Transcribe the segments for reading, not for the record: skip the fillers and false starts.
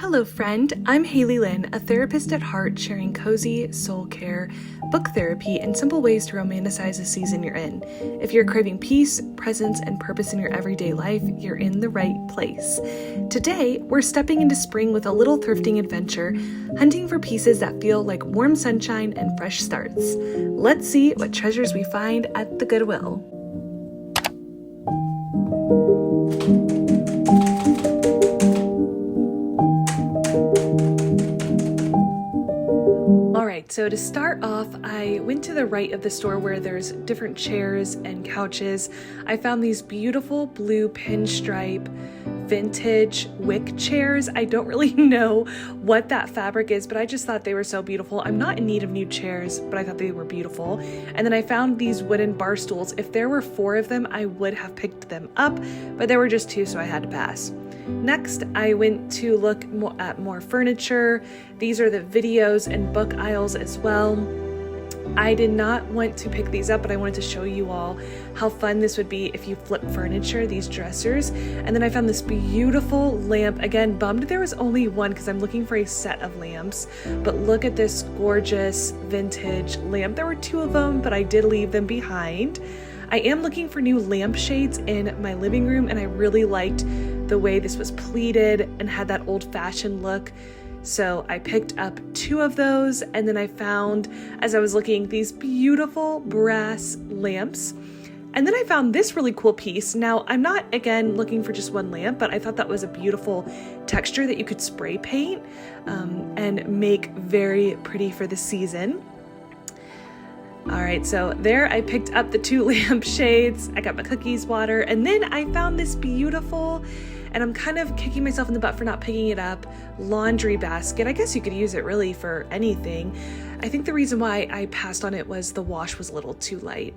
Hello friend, I'm Haley Lynn, a therapist at heart sharing cozy soul care, book therapy, and simple ways to romanticize the season you're in. If you're craving peace, presence, and purpose in your everyday life, you're in the right place. Today, we're stepping into spring with a little thrifting adventure, hunting for pieces that feel like warm sunshine and fresh starts. Let's see what treasures we find at the Goodwill. So to start off, I went to the right of the store where there's different chairs and couches. I found these beautiful blue pinstripe vintage wick chairs. I don't really know what that fabric is, but I just thought they were so beautiful. I'm not in need of new chairs, but I thought they were beautiful. And then I found these wooden bar stools. If there were 4 of them, I would have picked them up, but there were just 2, so I had to pass. Next, I went to look at more furniture. These are the videos and book aisles as well. I did not want to pick these up, but I wanted to show you all how fun this would be if you flip furniture, these dressers. And then I found this beautiful lamp. Again, bummed there was only one because I'm looking for a set of lamps. But look at this gorgeous vintage lamp. There were 2 of them, but I did leave them behind. I am looking for new lampshades in my living room, and I really liked the way this was pleated and had that old-fashioned look. So I picked up 2 of those, and then I found, as I was looking, these beautiful brass lamps. And then I found this really cool piece. Now, I'm not, again, looking for just one lamp, but I thought that was a beautiful texture that you could spray paint and make very pretty for the season. All right, so there I picked up the 2 lampshades. I got my cookies, water, and then I found this beautiful, and I'm kind of kicking myself in the butt for not picking it up, laundry basket. I guess you could use it really for anything. I think the reason why I passed on it was the wash was a little too light.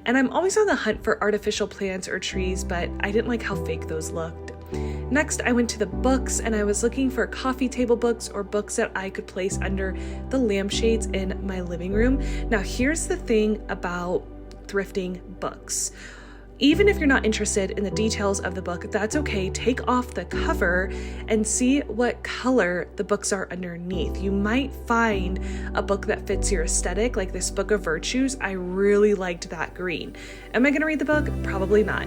And I'm always on the hunt for artificial plants or trees, but I didn't like how fake those looked. Next, I went to the books, and I was looking for coffee table books or books that I could place under the lampshades in my living room. Now, here's the thing about thrifting books. Even if you're not interested in the details of the book, that's okay. Take off the cover and see what color the books are underneath. You might find a book that fits your aesthetic, like this Book of Virtues. I really liked that green. Am I going to read the book? Probably not.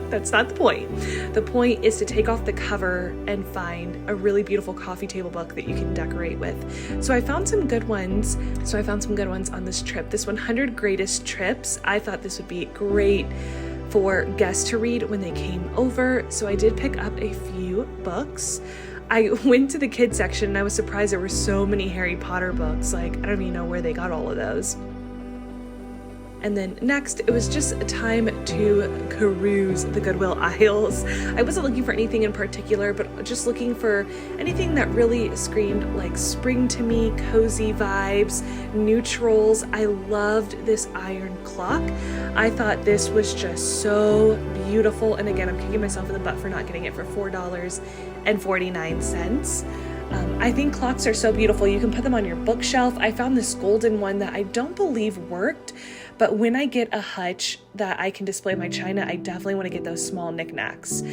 That's not the point. The point is to take off the cover and find a really beautiful coffee table book that you can decorate with. So I found some good ones. On this trip. This 100 Greatest Trips. I thought this would be great for guests to read when they came over. So I did pick up a few books. I went to the kids section and I was surprised there were so many Harry Potter books. Like, I don't even know where they got all of those. And then next, it was just a time to peruse the Goodwill aisles. I wasn't looking for anything in particular, but just looking for anything that really screamed like spring to me, cozy vibes, neutrals. I loved this iron clock. I thought this was just so beautiful. And again, I'm kicking myself in the butt for not getting it for $4.49. I think clocks are so beautiful. You can put them on your bookshelf. I found this golden one that I don't believe worked, but when I get a hutch that I can display my china, I definitely want to get those small knickknacks.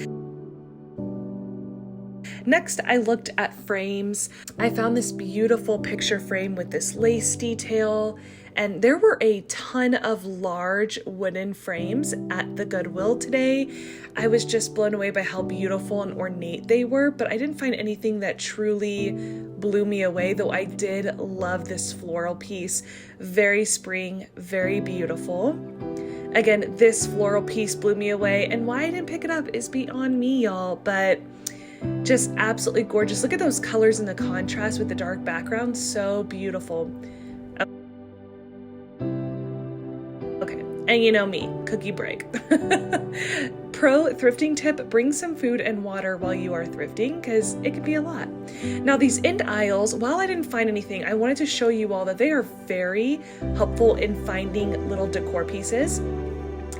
Next, I looked at frames. I found this beautiful picture frame with this lace detail, and there were a ton of large wooden frames at the Goodwill today. I was just blown away by how beautiful and ornate they were, but I didn't find anything that truly blew me away, though I did love this floral piece. Very spring, very beautiful. Again, this floral piece blew me away, and why I didn't pick it up is beyond me, y'all, but just absolutely gorgeous. Look at those colors and the contrast with the dark background. So beautiful. Okay, and you know me, cookie break. Pro thrifting tip, bring some food and water while you are thrifting because it could be a lot. Now these end aisles, while I didn't find anything, I wanted to show you all that they are very helpful in finding little decor pieces.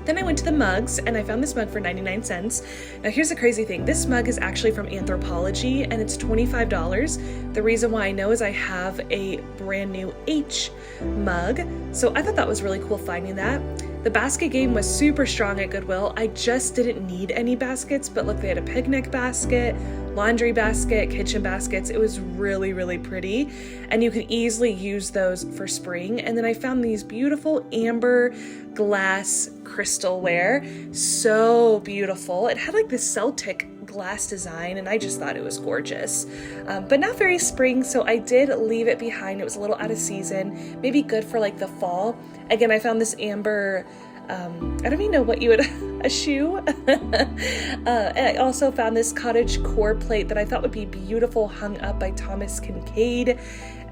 Then I went to the mugs and I found this mug for 99 cents. Now here's the crazy thing. This mug is actually from Anthropologie and it's $25. The reason why I know is I have a brand new H mug. So I thought that was really cool finding that. The basket game was super strong at Goodwill. I just didn't need any baskets, but look, they had a picnic basket, laundry basket, kitchen baskets. It was really, really pretty, and you could easily use those for spring. And then I found these beautiful amber glass crystalware, so beautiful. It had like this Celtic glass design, and I just thought it was gorgeous, but not very spring, so I did leave it behind. It was a little out of season, maybe good for like the fall. Again, I found this amber, I don't even know what you would, a shoe. And I also found this cottage core plate that I thought would be beautiful, hung up by Thomas Kincaid,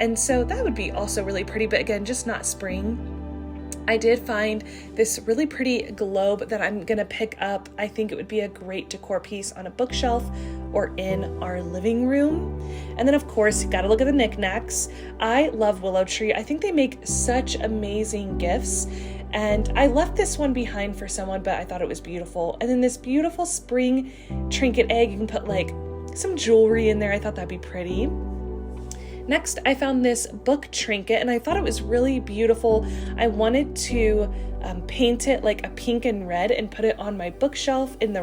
and so that would be also really pretty, but again, just not spring. I did find this really pretty globe that I'm gonna pick up. I think it would be a great decor piece on a bookshelf or in our living room. And then of course, you gotta look at the knickknacks. I love Willow Tree. I think they make such amazing gifts. And I left this one behind for someone, but I thought it was beautiful. And then this beautiful spring trinket egg, you can put like some jewelry in there. I thought that'd be pretty. Next, I found this book trinket, and I thought it was really beautiful. I wanted to paint it like a pink and red and put it on my bookshelf on my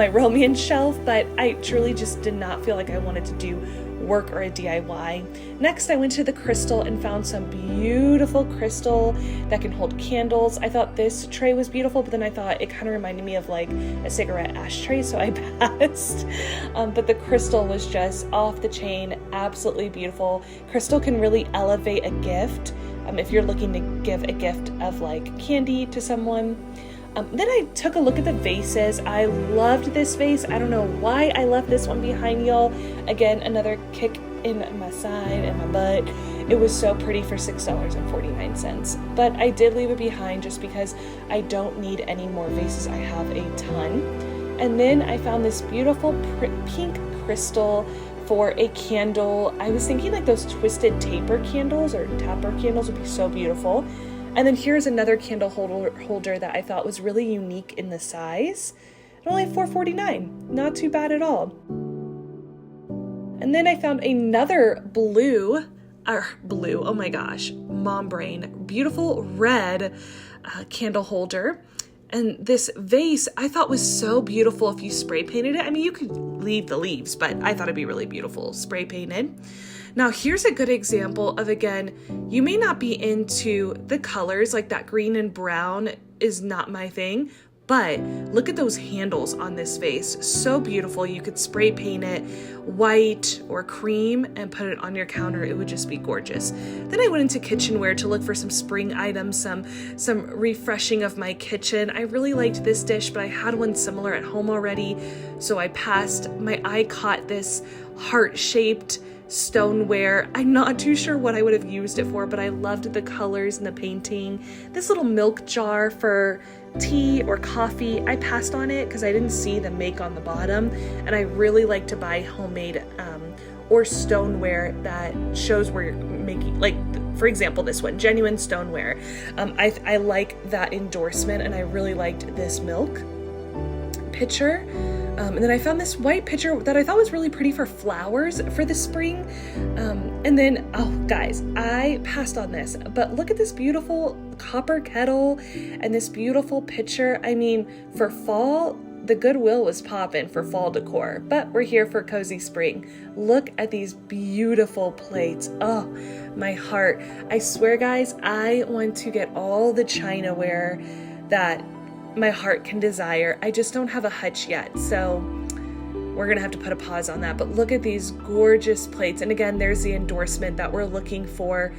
romance shelf, but I truly just did not feel like I wanted to do work or a DIY. Next, I went to the crystal and found some beautiful crystal that can hold candles. I thought this tray was beautiful, but then I thought it kind of reminded me of like a cigarette ashtray, so I passed. But the crystal was just off the chain, absolutely beautiful. Crystal can really elevate a gift if you're looking to give a gift of like candy to someone. Then I took a look at the vases. I loved this vase. I don't know why I left this one behind, y'all. Again, another kick in my side and my butt. It was so pretty for $6.49. But I did leave it behind just because I don't need any more vases. I have a ton. And then I found this beautiful pink crystal for a candle. I was thinking like those twisted taper candles or tapper candles would be so beautiful. And then here's another candle holder that I thought was really unique in the size. At only $4.49, not too bad at all. And then I found another oh my gosh, mom brain, beautiful red candle holder. And this vase I thought was so beautiful if you spray painted it. I mean, you could leave the leaves, but I thought it'd be really beautiful spray painted. Now, here's a good example of, again, you may not be into the colors, like that green and brown is not my thing, but look at those handles on this vase. So beautiful. You could spray paint it white or cream and put it on your counter. It would just be gorgeous. Then I went into kitchenware to look for some spring items, some refreshing of my kitchen. I really liked this dish, but I had one similar at home already, so I passed. My eye caught this heart-shaped stoneware. I'm not too sure what I would have used it for, but I loved the colors and the painting. This little milk jar for tea or coffee, I passed on it because I didn't see the make on the bottom, and I really like to buy homemade or stoneware that shows where you're making, like for example this one, genuine stoneware. I like that endorsement, and I really liked this milk pitcher. And then I found this white pitcher that I thought was really pretty for flowers for the spring. And then, oh guys, I passed on this, but look at this beautiful copper kettle and this beautiful pitcher. I mean, for fall, the Goodwill was popping for fall decor, but we're here for cozy spring. Look at these beautiful plates. Oh, my heart. I swear, guys, I want to get all the chinaware that my heart can desire. I just don't have a hutch yet, so we're gonna have to put a pause on that. But look at these gorgeous plates. And again, there's the endorsement that we're looking for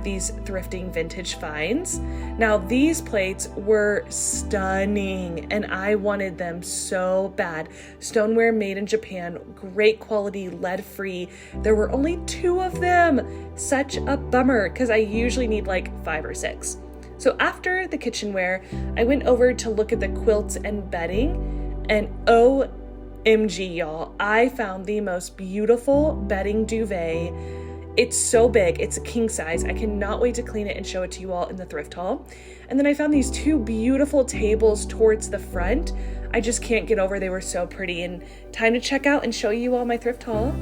these thrifting vintage finds. Now, these plates were stunning, and I wanted them so bad. Stoneware made in Japan, great quality, lead-free. There were only 2 of them. Such a bummer, because I usually need like 5 or 6. So after the kitchenware, I went over to look at the quilts and bedding, and OMG, y'all, I found the most beautiful bedding duvet. It's so big, it's a king size. I cannot wait to clean it and show it to you all in the thrift haul. And then I found these 2 beautiful tables towards the front. I just can't get over, they were so pretty. And time to check out and show you all my thrift haul.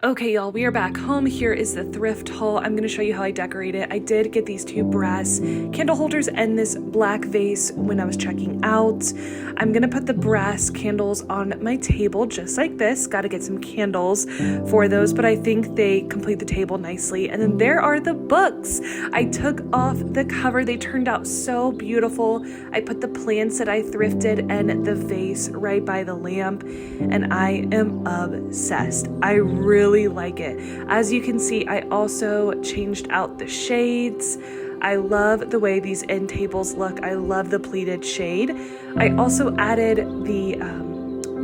Okay, y'all, we are back home. Here is the thrift haul. I'm going to show you how I decorate it. I did get these 2 brass candle holders and this black vase when I was checking out. I'm going to put the brass candles on my table just like this. Got to get some candles for those, but I think they complete the table nicely. And then there are the books. I took off the cover. They turned out so beautiful. I put the plants that I thrifted and the vase right by the lamp, and I am obsessed. I really like it. As you can see, I also changed out the shades. I love the way these end tables look. I love the pleated shade. I also added the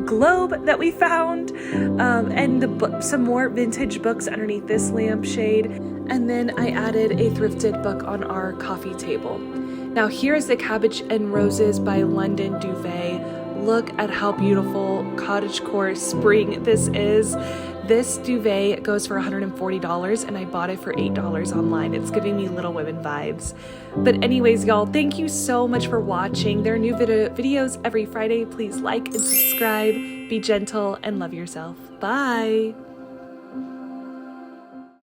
globe that we found and some more vintage books underneath this lampshade. And then I added a thrifted book on our coffee table. Now here is the Cabbage and Roses by London Duvet. Look at how beautiful cottagecore spring this is. This duvet goes for $140 and I bought it for $8 online. It's giving me Little Women vibes. But anyways, y'all, thank you so much for watching. There are new videos every Friday. Please like and subscribe, be gentle, and love yourself. Bye.